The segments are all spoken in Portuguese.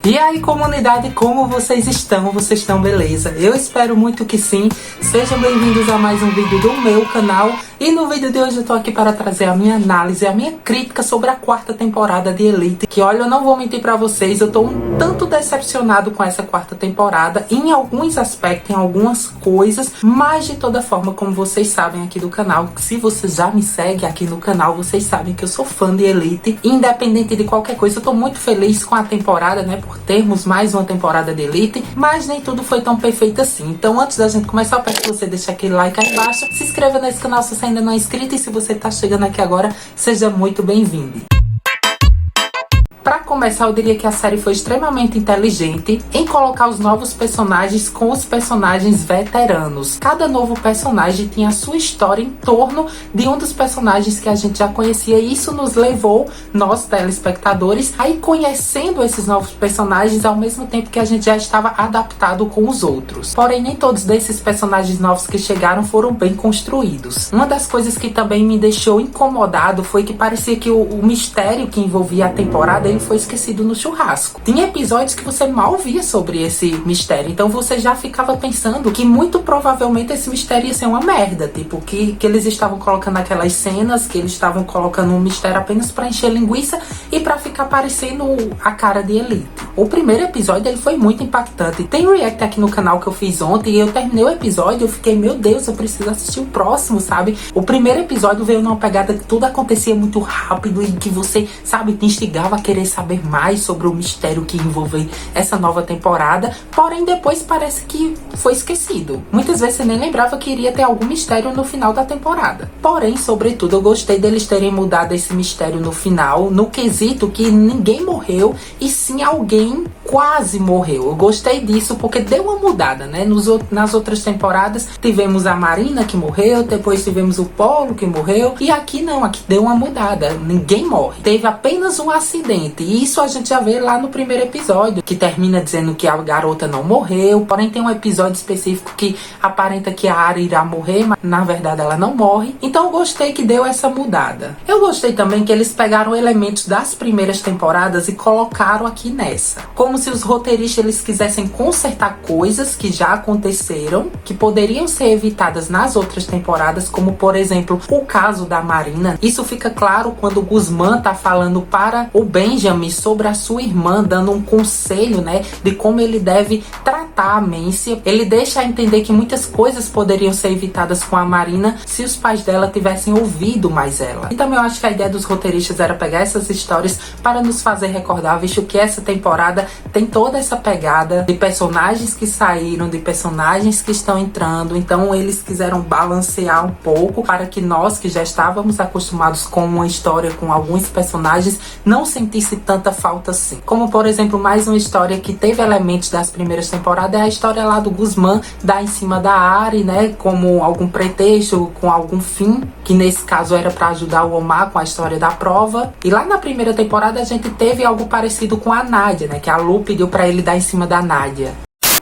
E aí, comunidade, como vocês estão? Vocês estão beleza? Eu espero muito que sim. Sejam bem-vindos a mais um vídeo do meu canal. E no vídeo de hoje eu tô aqui para trazer a minha análise, a minha crítica sobre a quarta temporada de Elite. Que olha, eu não vou mentir pra vocês, eu tô um tanto decepcionado com essa quarta temporada em alguns aspectos, em algumas coisas. Mas de toda forma, como vocês sabem aqui do canal, se vocês já me seguem aqui no canal, vocês sabem que eu sou fã de Elite. Independente de qualquer coisa, eu tô muito feliz com a temporada, né? Por termos mais uma temporada de Elite, mas nem tudo foi tão perfeito assim. Então, antes da gente começar, eu peço que você deixe aquele like aí embaixo, se inscreva nesse canal se você ainda não é inscrito, e se você tá chegando aqui agora, seja muito bem-vindo. Para começar, eu diria que a série foi extremamente inteligente em colocar os novos personagens com os personagens veteranos. Cada novo personagem tinha a sua história em torno de um dos personagens que a gente já conhecia, e isso nos levou, nós telespectadores, a ir conhecendo esses novos personagens ao mesmo tempo que a gente já estava adaptado com os outros. Porém, nem todos desses personagens novos que chegaram foram bem construídos. Uma das coisas que também me deixou incomodado foi que parecia que o mistério que envolvia a temporada, ele foi esquecido no churrasco. Tinha episódios que você mal via sobre esse mistério, então você já ficava pensando que muito provavelmente esse mistério ia ser uma merda, tipo, que eles estavam colocando aquelas cenas, que eles estavam colocando um mistério apenas pra encher linguiça e pra ficar parecendo a cara de Elite. O primeiro episódio, ele foi muito impactante. Tem um react aqui no canal que eu fiz ontem, e eu terminei o episódio, eu fiquei, meu Deus, eu preciso assistir o próximo, sabe? O primeiro episódio veio numa pegada que tudo acontecia muito rápido e que você, sabe, te instigava a querer saber mais sobre o mistério que envolve essa nova temporada, porém depois parece que foi esquecido. Muitas vezes você nem lembrava que iria ter algum mistério no final da temporada. Porém, sobretudo, eu gostei deles terem mudado esse mistério no final, no quesito que ninguém morreu e sim alguém quase morreu. Eu gostei disso porque deu uma mudada, né? Nas outras temporadas tivemos a Marina que morreu, depois tivemos o Polo que morreu, e aqui não, aqui deu uma mudada, ninguém morre. Teve apenas um acidente, e isso a gente já vê lá no primeiro episódio, que termina dizendo que a garota não morreu, porém tem um episódio específico que aparenta que a Ari irá morrer, mas na verdade ela não morre. Então eu gostei que deu essa mudada. Eu gostei também que eles pegaram elementos das primeiras temporadas e colocaram aqui nessa. Como se os roteiristas eles quisessem consertar coisas que já aconteceram, que poderiam ser evitadas nas outras temporadas, como por exemplo, o caso da Marina. Isso fica claro quando o Guzmán tá falando para o Benjamin sobre a sua irmã, dando um conselho, né, de como ele deve tratar a Mance. Ele deixa a entender que muitas coisas poderiam ser evitadas com a Marina se os pais dela tivessem ouvido mais ela. E também eu acho que a ideia dos roteiristas era pegar essas histórias para nos fazer recordar, visto que essa temporada tem toda essa pegada de personagens que saíram, de personagens que estão entrando. Então eles quiseram balancear um pouco para que nós, que já estávamos acostumados com uma história com alguns personagens, não sentisse tanta falta assim. Como por exemplo, mais uma história que teve elementos das primeiras temporadas é a história lá do Guzmán dar em cima da Ari, né, como algum pretexto, com algum fim, que nesse caso era para ajudar o Omar com a história da prova. E lá na primeira temporada a gente teve algo parecido com a Nádia, né, que a Lu pediu para ele dar em cima da Nádia.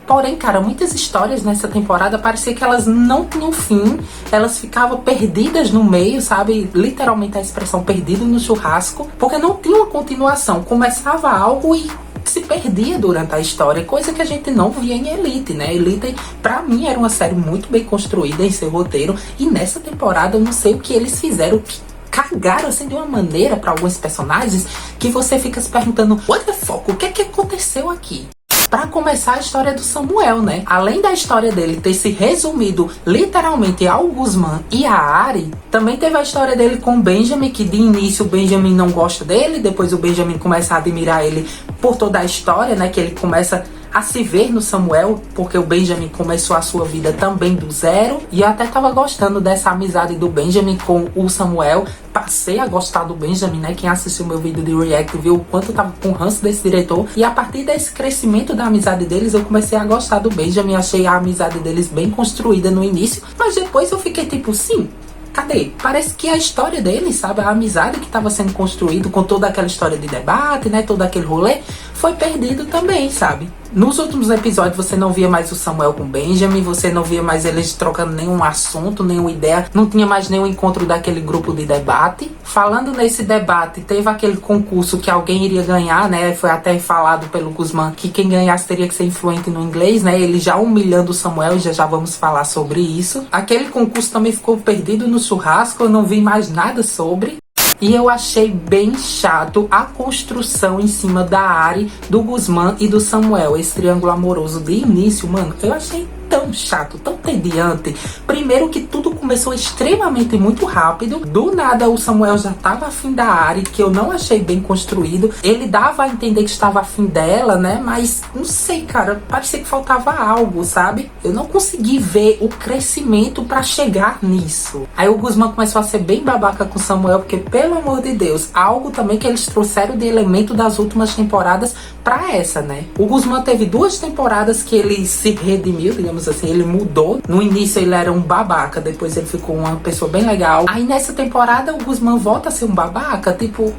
Porém, cara, muitas histórias nessa temporada parecia que elas não tinham fim, elas ficavam perdidas no meio, sabe? Literalmente a expressão perdido no churrasco, porque não tinha uma continuação. Começava algo e se perdia durante a história, coisa que a gente não via em Elite, né? Elite, pra mim, era uma série muito bem construída em seu roteiro, e nessa temporada eu não sei o que eles fizeram, que cagaram assim de uma maneira para alguns personagens que você fica se perguntando, what the fuck, o que é que aconteceu aqui? Para começar, a história do Samuel, né? Além da história dele ter se resumido literalmente ao Guzmán e a Ari, também teve a história dele com o Benjamin, que de início o Benjamin não gosta dele, depois o Benjamin começa a admirar ele por toda a história, né? Que ele começa a se ver no Samuel, porque o Benjamin começou a sua vida também do zero, e eu até tava gostando dessa amizade do Benjamin com o Samuel. Passei a gostar do Benjamin, né? Quem assistiu meu vídeo de react viu o quanto eu tava com ranço desse diretor, e a partir desse crescimento da amizade deles, eu comecei a gostar do Benjamin. Achei a amizade deles bem construída no início, mas depois eu fiquei tipo, sim, cadê? Parece que a história dele, sabe, a amizade que estava sendo construída com toda aquela história de debate, né, todo aquele rolê, foi perdido também, sabe? Nos últimos episódios você não via mais o Samuel com o Benjamin, você não via mais eles trocando nenhum assunto, nenhuma ideia, não tinha mais nenhum encontro daquele grupo de debate. Falando nesse debate, teve aquele concurso que alguém iria ganhar, né? Foi até falado pelo Guzmán que quem ganhasse teria que ser influente no inglês, né? Ele já humilhando o Samuel, já vamos falar sobre isso. Aquele concurso também ficou perdido no churrasco, eu não vi mais nada sobre. E eu achei bem chato a construção em cima da Ari, do Guzmán e do Samuel. Esse triângulo amoroso de início, mano, eu achei tão chato, tão tediante. Primeiro que tudo começou extremamente muito rápido. Do nada o Samuel já tava afim da Ari, que eu não achei bem construído. Ele dava a entender que estava afim dela, né? Mas não sei, cara, parecia que faltava algo, sabe? Eu não consegui ver o crescimento pra chegar nisso. Aí o Guzmán começou a ser bem babaca com o Samuel, porque, pelo amor de Deus, algo também que eles trouxeram de elemento das últimas temporadas pra essa, né? O Guzmán teve 2 temporadas que ele se redimiu, digamos assim, ele mudou. No início ele era um babaca, depois ele ficou uma pessoa bem legal. Aí nessa temporada o Guzmán volta a ser um babaca, tipo,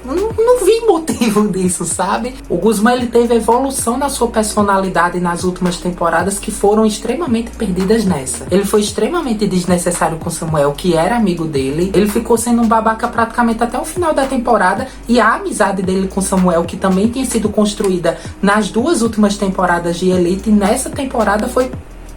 não vi motivo disso, sabe? O Guzmán, ele teve evolução na sua personalidade nas últimas temporadas que foram extremamente perdidas nessa. Ele foi extremamente desnecessário com Samuel, que era amigo dele. Ele ficou sendo um babaca praticamente até o final da temporada, e a amizade dele com Samuel, que também tinha sido construída nas 2 últimas temporadas de Elite, nessa temporada foi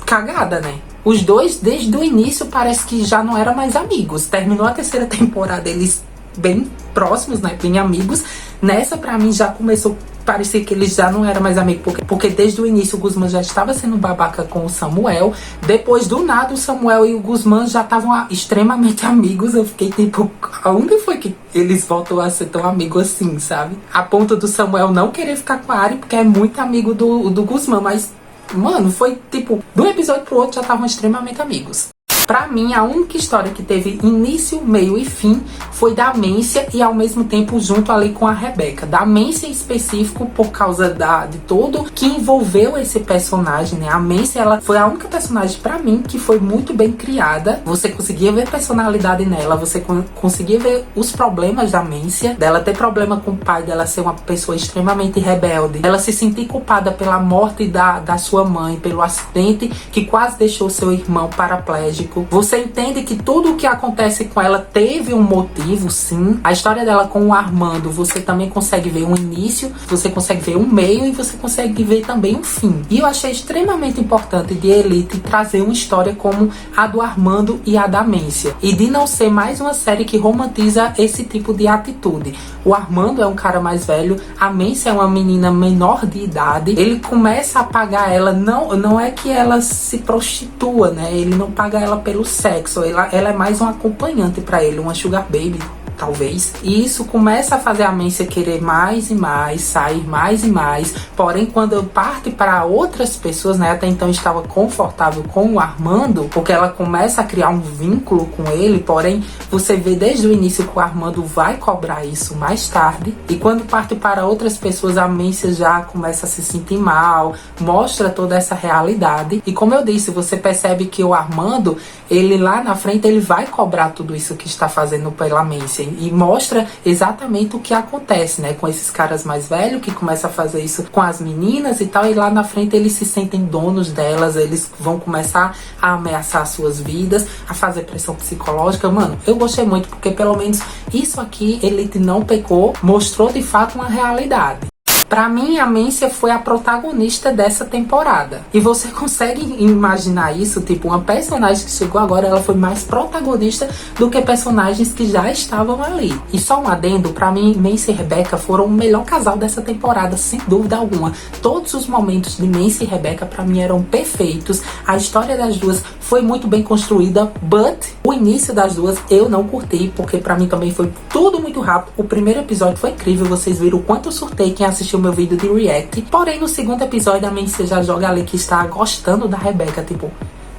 cagada, né? Os dois, desde o início, parece que já não eram mais amigos. Terminou a 3ª temporada, eles bem próximos, né, bem amigos. Nessa, pra mim, já começou a parecer que eles já não eram mais amigos, porque desde o início o Guzmán já estava sendo babaca com o Samuel. Depois, do nada, o Samuel e o Guzmán já estavam extremamente amigos. Eu fiquei tipo, aonde foi que eles voltam a ser tão amigos assim, sabe? A ponto do Samuel não querer ficar com a Ari, porque é muito amigo do Guzmán, mas, mano, foi tipo, de um episódio pro outro já estavam extremamente amigos. Pra mim, a única história que teve início, meio e fim foi da Mância, e ao mesmo tempo junto ali com a Rebeca. Da Mância em específico, por causa de tudo que envolveu esse personagem, né? A Mância, ela foi a única personagem pra mim que foi muito bem criada. Você conseguia ver personalidade nela, você conseguia ver os problemas da Mância, dela ter problema com o pai, dela ser uma pessoa extremamente rebelde, ela se sentir culpada pela morte da sua mãe, pelo acidente que quase deixou seu irmão paraplégico. Você entende que tudo o que acontece com ela teve um motivo, sim. A história dela com o Armando, você também consegue ver um início, você consegue ver um meio e você consegue ver também um fim. E eu achei extremamente importante de Elite trazer uma história como a do Armando e a da Mância, e de não ser mais uma série que romantiza esse tipo de atitude. O Armando é um cara mais velho, a Mância é uma menina menor de idade. Ele começa a pagar ela, não é que ela se prostitua, né? Ele não paga ela pelo sexo, ela é mais um acompanhante pra ele, uma sugar baby, talvez. E isso começa a fazer a Mância querer mais e mais, sair mais e mais. Porém, quando parte para outras pessoas, né, até então estava confortável com o Armando, porque ela começa a criar um vínculo com ele. Porém, você vê desde o início que o Armando vai cobrar isso mais tarde. E quando parte para outras pessoas, a Mância já começa a se sentir mal, mostra toda essa realidade. E como eu disse, você percebe que o Armando, ele lá na frente, ele vai cobrar tudo isso que está fazendo pela Mância. E mostra exatamente o que acontece, né, com esses caras mais velhos que começam a fazer isso com as meninas e tal, e lá na frente eles se sentem donos delas, eles vão começar a ameaçar suas vidas, a fazer pressão psicológica. Mano, eu gostei muito, porque pelo menos isso aqui Elite não pecou, mostrou de fato uma realidade. Pra mim, a Mância foi a protagonista dessa temporada. E você consegue imaginar isso? Tipo, uma personagem que chegou agora, ela foi mais protagonista do que personagens que já estavam ali. E só um adendo, pra mim, Mância e Rebeca foram o melhor casal dessa temporada, sem dúvida alguma. Todos os momentos de Mância e Rebeca, pra mim, eram perfeitos. A história das duas foi muito bem construída, but o início das duas eu não curti, porque pra mim também foi tudo muito rápido. O primeiro episódio foi incrível, vocês viram o quanto eu surtei quem assistiu meu vídeo de react. Porém, no segundo episódio, a Mância já joga ali que está gostando da Rebeca, tipo,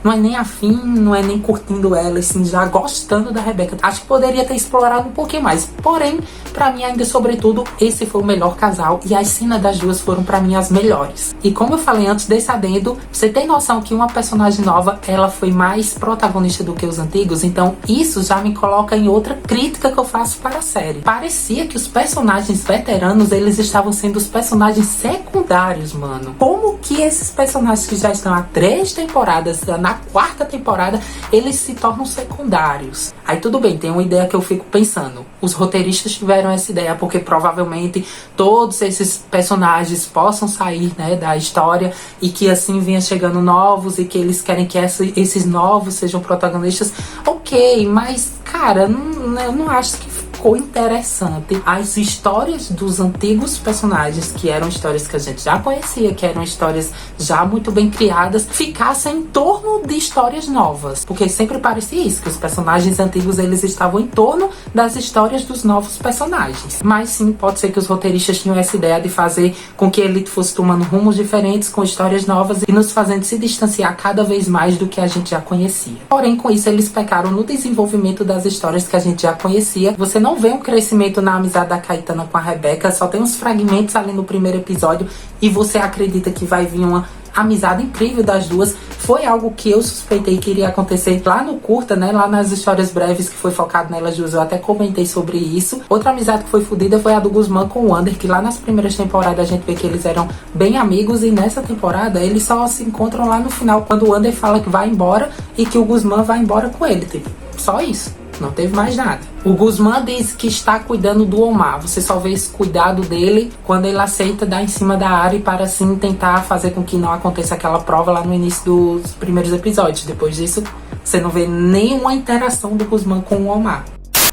não é nem afim, não é nem curtindo ela, assim, já gostando da Rebecca. Acho que poderia ter explorado um pouquinho mais. Porém, pra mim ainda, sobretudo, esse foi o melhor casal e as cenas das duas foram pra mim as melhores. E como eu falei antes desse adendo, você tem noção que uma personagem nova, ela foi mais protagonista do que os antigos? Então isso já me coloca em outra crítica que eu faço para a série. Parecia que os personagens veteranos, eles estavam sendo os personagens secundários, mano. Como que esses personagens que já estão há 3 temporadas, na 4ª temporada, eles se tornam secundários? Aí tudo bem, tem uma ideia que eu fico pensando. Os roteiristas tiveram essa ideia porque provavelmente todos esses personagens possam sair, né, da história e que assim venha chegando novos e que eles querem que esses novos sejam protagonistas. Ok, mas cara, eu não acho que ficou interessante as histórias dos antigos personagens, que eram histórias que a gente já conhecia, que eram histórias já muito bem criadas, ficassem em torno de histórias novas, porque sempre parecia isso, que os personagens antigos, eles estavam em torno das histórias dos novos personagens. Mas sim, pode ser que os roteiristas tinham essa ideia de fazer com que ele fosse tomando rumos diferentes, com histórias novas e nos fazendo se distanciar cada vez mais do que a gente já conhecia. Porém, com isso, eles pecaram no desenvolvimento das histórias que a gente já conhecia. Você não vê um crescimento na amizade da Caetana com a Rebecca, só tem uns fragmentos ali no primeiro episódio e você acredita que vai vir uma amizade incrível das duas. Foi algo que eu suspeitei que iria acontecer lá no curta, né, lá nas histórias breves que foi focado nelas duas, eu até comentei sobre isso. Outra amizade que foi fodida foi a do Guzmán com o Wander, que lá nas primeiras temporadas a gente vê que eles eram bem amigos e nessa temporada eles só se encontram lá no final, quando o Wander fala que vai embora e que o Guzmán vai embora com ele, tipo, só isso. Não teve mais nada. O Guzmán diz que está cuidando do Omar. Você só vê esse cuidado dele quando ele aceita dar em cima da Ari para assim tentar fazer com que não aconteça aquela prova lá no início dos primeiros episódios. Depois disso, você não vê nenhuma interação do Guzmán com o Omar.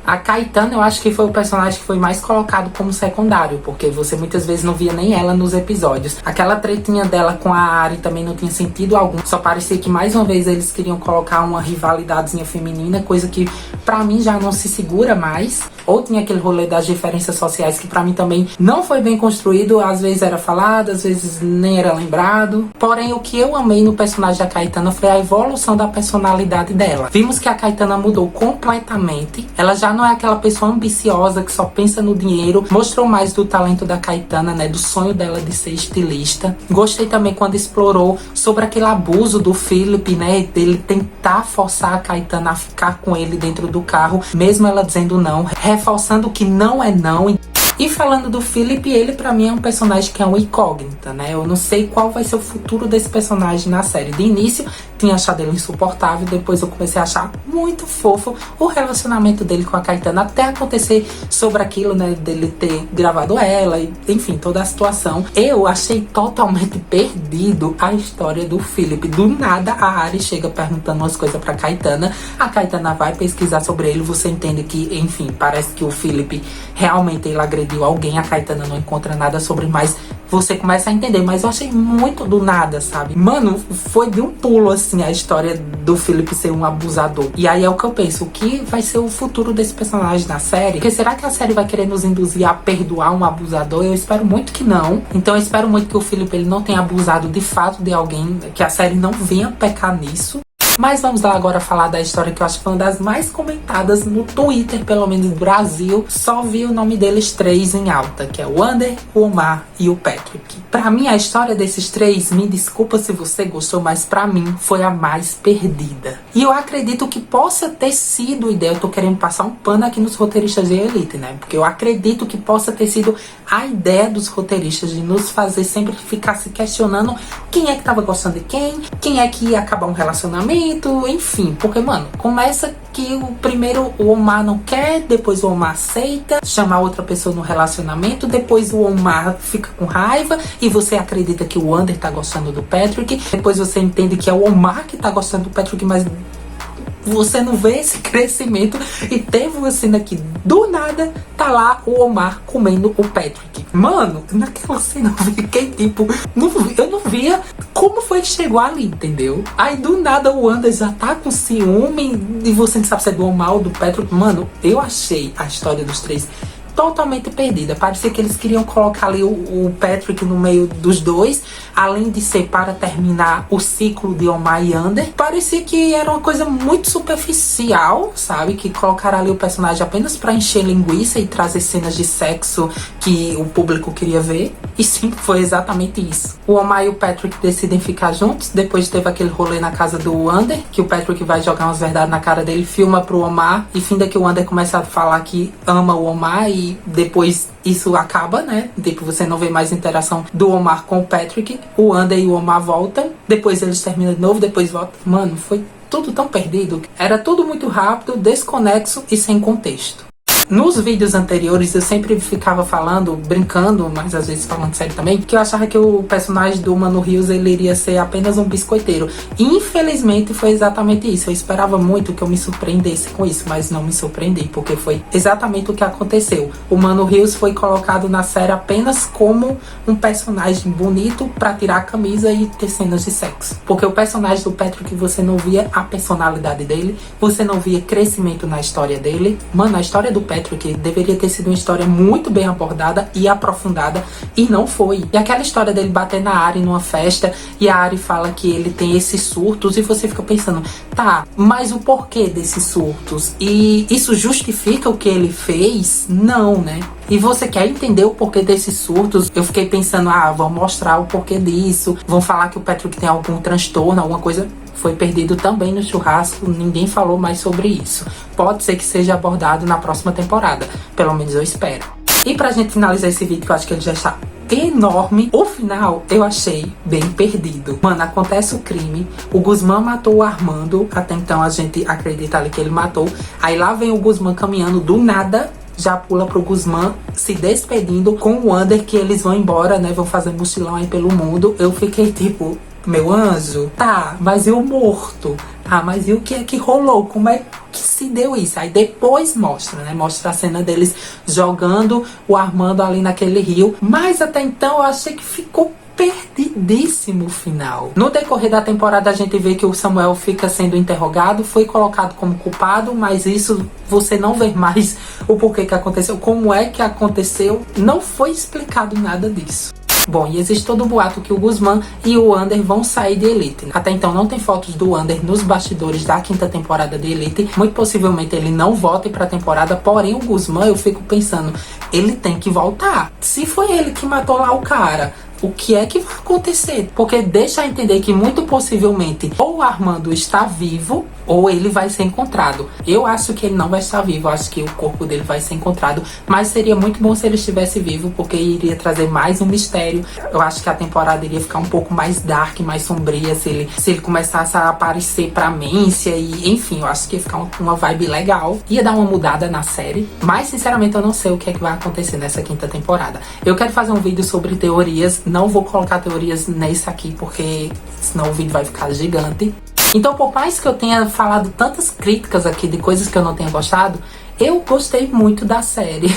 A Caetana, eu acho que foi o personagem que foi mais colocado como secundário, porque você muitas vezes não via nem ela nos episódios. Aquela tretinha dela com a Ari também não tinha sentido algum. Só parecia que mais uma vez eles queriam colocar uma rivalidadezinha feminina, coisa que pra mim já não se segura mais. Ou tinha aquele rolê das diferenças sociais que pra mim também não foi bem construído. Às vezes era falado, às vezes nem era lembrado. Porém, o que eu amei no personagem da Caetana foi a evolução da personalidade dela. Vimos que a Caetana mudou completamente. Ela já não é aquela pessoa ambiciosa que só pensa no dinheiro. Mostrou mais do talento da Caetana, né, do sonho dela de ser estilista. Gostei também quando explorou sobre aquele abuso do Philip, né, dele tentar forçar a Caetana a ficar com ele dentro do carro, mesmo ela dizendo não, reforçando que não é não. E falando do Philip, ele pra mim é um personagem que é uma incógnita, né? Eu não sei qual vai ser o futuro desse personagem na série. De início, tinha achado ele insuportável, depois eu comecei a achar muito fofo o relacionamento dele com a Caetana, até acontecer sobre aquilo, né, dele ter gravado ela, e, enfim, toda a situação. Eu achei totalmente perdido a história do Philip. Do nada, a Ari chega perguntando umas coisas pra Caetana, a Caetana vai pesquisar sobre ele, você entende que, enfim, parece que o Philip realmente ele agrediu alguém, a Caetana não encontra nada sobre, mas você começa a entender, mas eu achei muito do nada, sabe? Mano, foi de um pulo, assim, a história do Philip ser um abusador. E aí é o que eu penso, o que vai ser o futuro desse personagem na série? Porque será que a série vai querer nos induzir a perdoar um abusador? Eu espero muito que não. Então eu espero muito que o Philip ele não tenha abusado de fato de alguém, que a série não venha pecar nisso. Mas vamos lá agora falar da história que eu acho que foi uma das mais comentadas no Twitter, pelo menos no Brasil. Só vi o nome deles 3 em alta, que é o Wander, o Omar e o Patrick. Pra mim, a história desses 3, me desculpa se você gostou, mas pra mim foi a mais perdida. E eu acredito que possa ter sido ideia, eu tô querendo passar um pano aqui nos roteiristas de Elite, né? Porque eu acredito que possa ter sido a ideia dos roteiristas de nos fazer sempre ficar se questionando quem é que tava gostando de quem é que ia acabar um relacionamento, enfim, porque, mano, começa que o primeiro o Omar não quer, depois o Omar aceita chamar outra pessoa no relacionamento, depois o Omar fica com raiva e você acredita que o Wander tá gostando do Patrick, depois você entende que é o Omar que tá gostando do Patrick, mas você não vê esse crescimento. E teve uma cena que do nada tá lá o Omar comendo o Patrick. Mano, naquela cena eu fiquei tipo, eu não via como foi que chegou ali, entendeu? Aí do nada o Wander já tá com ciúme e você não sabe se é do Omar ou do Patrick. Mano, eu achei a história dos 3 totalmente perdida. Parecia que eles queriam colocar ali o Patrick no meio dos dois. além de ser para terminar o ciclo de Omar e Ander, parecia que era uma coisa muito superficial, sabe? Que colocaram ali o personagem apenas para encher linguiça e trazer cenas de sexo que o público queria ver. E sim, foi exatamente isso. O Omar e o Patrick decidem ficar juntos. Depois teve aquele rolê na casa do Ander, que o Patrick vai jogar umas verdades na cara dele, filma pro Omar, e finda que o Ander começa a falar que ama o Omar, e depois isso acaba, né? Tipo, você não vê mais interação do Omar com o Patrick. O Ander e o Omar voltam, depois eles terminam de novo, depois voltam. Mano, foi tudo tão perdido. Era tudo muito rápido, desconexo e sem contexto. Nos vídeos anteriores eu sempre ficava falando, brincando, mas às vezes falando sério também, que eu achava que o personagem do Mano Rios, ele iria ser apenas um biscoiteiro. E infelizmente foi exatamente isso. Eu esperava muito que eu me surpreendesse com isso, mas não me surpreendi, porque foi exatamente o que aconteceu. O Mano Rios foi colocado na série apenas como um personagem bonito pra tirar a camisa e ter cenas de sexo. Porque o personagem do Patrick, você não via a personalidade dele, você não via crescimento na história dele. Mano, a história do Patrick deveria ter sido uma história muito bem abordada e aprofundada, e não foi. E aquela história dele bater na Ari numa festa, e a Ari fala que ele tem esses surtos, e você fica pensando, tá, mas o porquê desses surtos? E isso justifica o que ele fez? Não, né? E você quer entender o porquê desses surtos? Eu fiquei pensando, vão mostrar o porquê disso, vão falar que o Patrick tem algum transtorno, alguma coisa. Foi perdido também no churrasco, ninguém falou mais sobre isso. Pode ser que seja abordado na próxima temporada, pelo menos eu espero. E pra gente finalizar esse vídeo, que eu acho que ele já está enorme, o final eu achei bem perdido. Mano, acontece o crime, o Guzmán matou o Armando, até então a gente acredita ali que ele matou. Aí lá vem o Guzmán caminhando, do nada já pula pro Guzmán se despedindo com o Ander, que eles vão embora, né, vão fazer mochilão aí pelo mundo. Eu fiquei tipo, meu anjo, tá, mas e o morto? Tá, mas e o que é que rolou? Como é que se deu isso? Aí depois mostra, né? Mostra a cena deles jogando o Armando ali naquele rio. Mas até então eu achei que ficou perdidíssimo o final. No decorrer da temporada a gente vê que o Samuel fica sendo interrogado, foi colocado como culpado, mas isso você não vê mais o porquê que aconteceu, como é que aconteceu, não foi explicado nada disso. Bom, e existe todo o boato que o Guzmán e o Ander vão sair de Elite. Até então não tem fotos do Ander nos bastidores da 5ª temporada de Elite. Muito possivelmente ele não volte pra temporada, porém o Guzmán, eu fico pensando, ele tem que voltar. Se foi ele que matou lá o cara, o que é que vai acontecer? Porque deixa a entender que muito possivelmente ou o Armando está vivo ou ele vai ser encontrado. Eu acho que ele não vai estar vivo, eu acho que o corpo dele vai ser encontrado, mas seria muito bom se ele estivesse vivo, porque iria trazer mais um mistério. Eu acho que a temporada iria ficar um pouco mais dark, mais sombria, se ele começasse a aparecer pra Mância, e enfim, eu acho que ia ficar uma vibe legal, ia dar uma mudada na série, mas sinceramente eu não sei o que é que vai acontecer nessa 5ª temporada. Eu quero fazer um vídeo sobre teorias, não vou colocar teorias nesse aqui, porque senão o vídeo vai ficar gigante. Então, por mais que eu tenha falado tantas críticas aqui de coisas que eu não tenha gostado, eu gostei muito da série.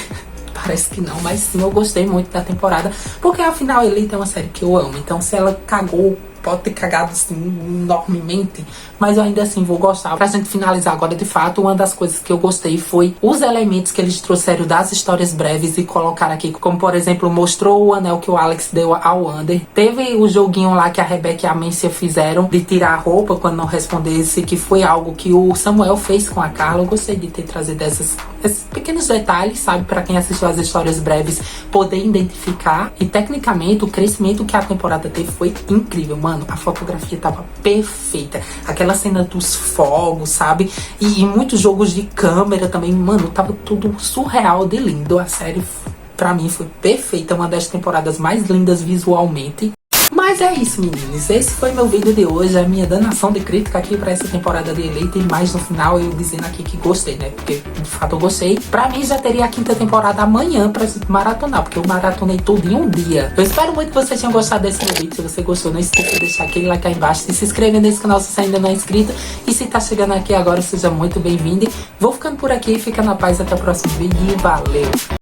Parece que não, mas sim, eu gostei muito da temporada, porque afinal Elite é uma série que eu amo. Então, se ela cagou, pode ter cagado assim enormemente, mas eu ainda assim vou gostar. Pra gente finalizar agora, de fato, uma das coisas que eu gostei foi os elementos que eles trouxeram das histórias breves e colocaram aqui, como por exemplo, mostrou o anel que o Alex deu ao Ander. Teve o joguinho lá que a Rebecca e a Mância fizeram de tirar a roupa quando não respondesse, que foi algo que o Samuel fez com a Carla. Eu gostei de ter trazido esses pequenos detalhes, sabe, pra quem assistiu as histórias breves poder identificar. E tecnicamente o crescimento que a temporada teve foi incrível, mano. A fotografia tava perfeita, aquela cena dos fogos, sabe, e muitos jogos de câmera também, mano, tava tudo surreal de lindo. A série pra mim foi perfeita, uma das temporadas mais lindas visualmente. Mas é isso, meninos, esse foi meu vídeo de hoje, a minha danação de crítica aqui pra essa temporada de Elite, e mais no final eu dizendo aqui que gostei, né, porque de fato eu gostei. Pra mim já teria a 5ª temporada amanhã pra maratonar, porque eu maratonei tudo em um dia. Eu espero muito que vocês tenham gostado desse meu vídeo. Se você gostou, não esqueça de deixar aquele like aí embaixo, de se inscrever nesse canal se você ainda não é inscrito, e se tá chegando aqui agora, seja muito bem-vindo. Vou ficando por aqui, fica na paz, até o próximo vídeo e valeu!